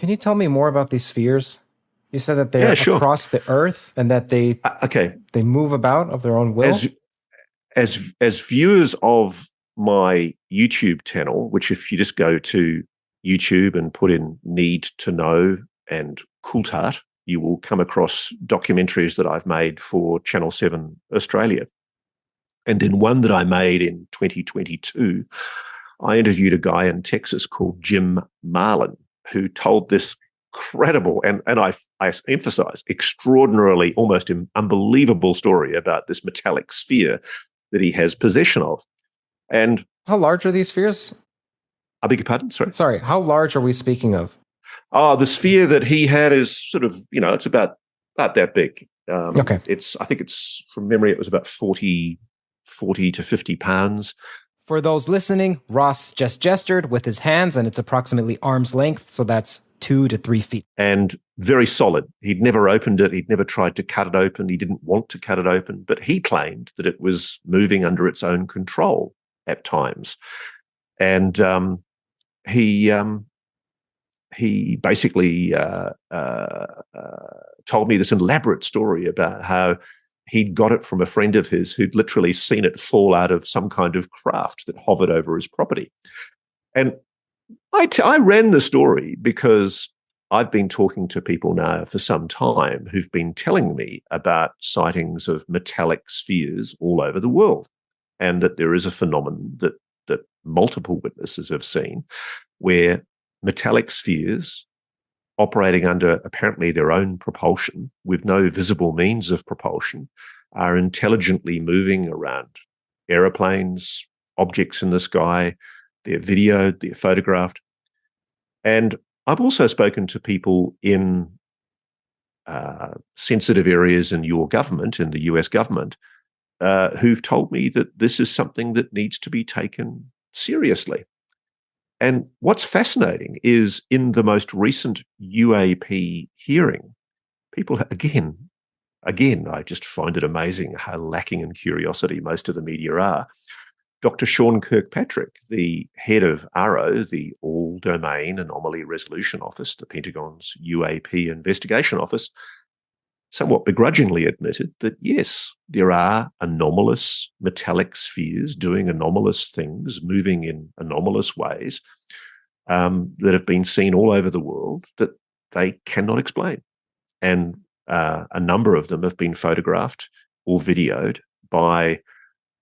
Can you tell me more about these spheres? You said that they're Yeah, sure. across the Earth and that Okay. they move about of their own will. As viewers of my YouTube channel, which if you just go to YouTube and put in "need to know" and Coulthart, you will come across documentaries that I've made for Channel 7 Australia. And in one that I made in 2022, I interviewed a guy in Texas called Jim Marlin, who told this incredible, and I emphasize, extraordinarily, almost unbelievable story about this metallic sphere that he has possession of. And How large are these spheres? I beg your pardon, sorry. Sorry, how large are we speaking of? The sphere that he had is sort of, it's about that big. Okay. I think it's, from memory, it was about 40 to 50 pounds. For those listening, Ross just gestured with his hands, and it's approximately arm's length, so that's 2 to 3 feet. And very solid. He'd never opened it. He'd never tried to cut it open. He didn't want to cut it open, but he claimed that it was moving under its own control at times. And he basically told me this elaborate story about how he'd got it from a friend of his who'd literally seen it fall out of some kind of craft that hovered over his property. And I ran the story because I've been talking to people now for some time who've been telling me about sightings of metallic spheres all over the world, and that there is a phenomenon that multiple witnesses have seen where metallic spheres operating under apparently their own propulsion with no visible means of propulsion are intelligently moving around aeroplanes, objects in the sky. They're videoed, they're photographed. And I've also spoken to people in sensitive areas in your government, in the US government, who've told me that this is something that needs to be taken seriously. And what's fascinating is in the most recent UAP hearing, people, again, I just find it amazing how lacking in curiosity most of the media are. Dr. Sean Kirkpatrick, the head of ARO, the All Domain Anomaly Resolution Office, the Pentagon's UAP investigation office, somewhat begrudgingly admitted that, yes, there are anomalous metallic spheres doing anomalous things, moving in anomalous ways that have been seen all over the world that they cannot explain. And a number of them have been photographed or videoed by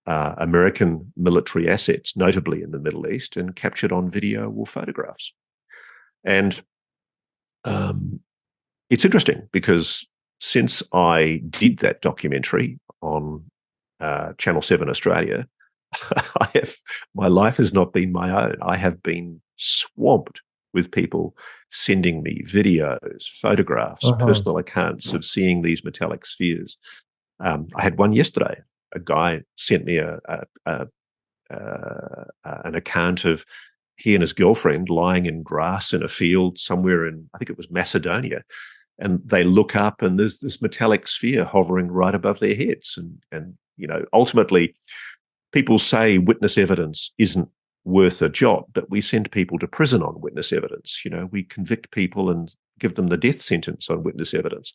American military assets, notably in the Middle East, and captured on video or photographs. And it's interesting because since I did that documentary on Channel 7 Australia, my life has not been my own. I have been swamped with people sending me videos, photographs, personal accounts of seeing these metallic spheres. I had one yesterday. A guy sent me an account of he and his girlfriend lying in grass in a field somewhere in, I think it was Macedonia, and they look up and there's this metallic sphere hovering right above their heads. And ultimately, people say witness evidence isn't worth a jot, but we send people to prison on witness evidence. We convict people and give them the death sentence on witness evidence.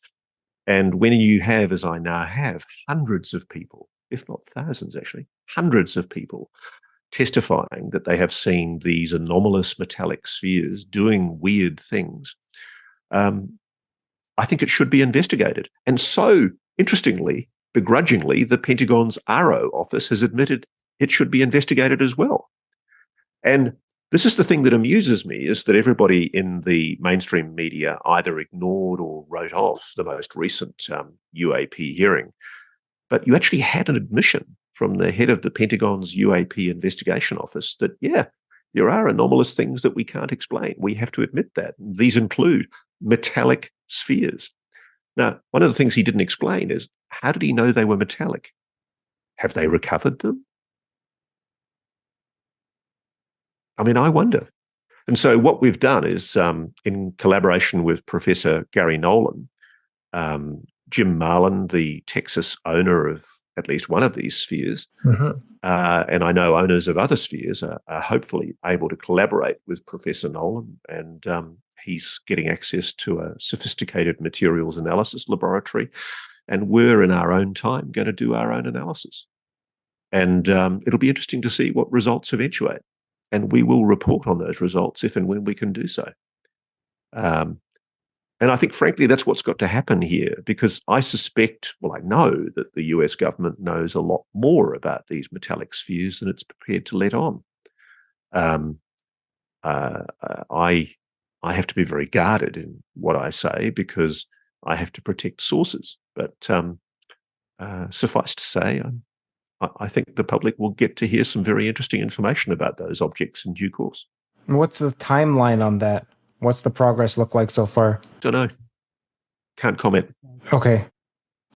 And when you have, as I now have, hundreds of people, if not thousands actually, hundreds of people testifying that they have seen these anomalous metallic spheres doing weird things, I think it should be investigated. And so, interestingly, begrudgingly, the Pentagon's ARO office has admitted it should be investigated as well. And this is the thing that amuses me, is that everybody in the mainstream media either ignored or wrote off the most recent UAP hearing. But you actually had an admission from the head of the Pentagon's UAP investigation office that, yeah, there are anomalous things that we can't explain. We have to admit that. These include metallic spheres. Now, one of the things he didn't explain is, how did he know they were metallic? Have they recovered them? I mean, I wonder. And so what we've done is, in collaboration with Professor Gary Nolan, Jim Marlin, the Texas owner of at least one of these spheres, and I know owners of other spheres are hopefully able to collaborate with Professor Nolan and He's getting access to a sophisticated materials analysis laboratory, and we're in our own time going to do our own analysis. And it'll be interesting to see what results eventuate. And we will report on those results if and when we can do so. And I think, frankly, that's what's got to happen here, because I suspect, well, I know that the US government knows a lot more about these metallic spheres than it's prepared to let on. Um, I have to be very guarded in what I say because I have to protect sources. But suffice to say, I think the public will get to hear some very interesting information about those objects in due course. What's the timeline on that? What's the progress look like so far? Don't know. Can't comment. Okay.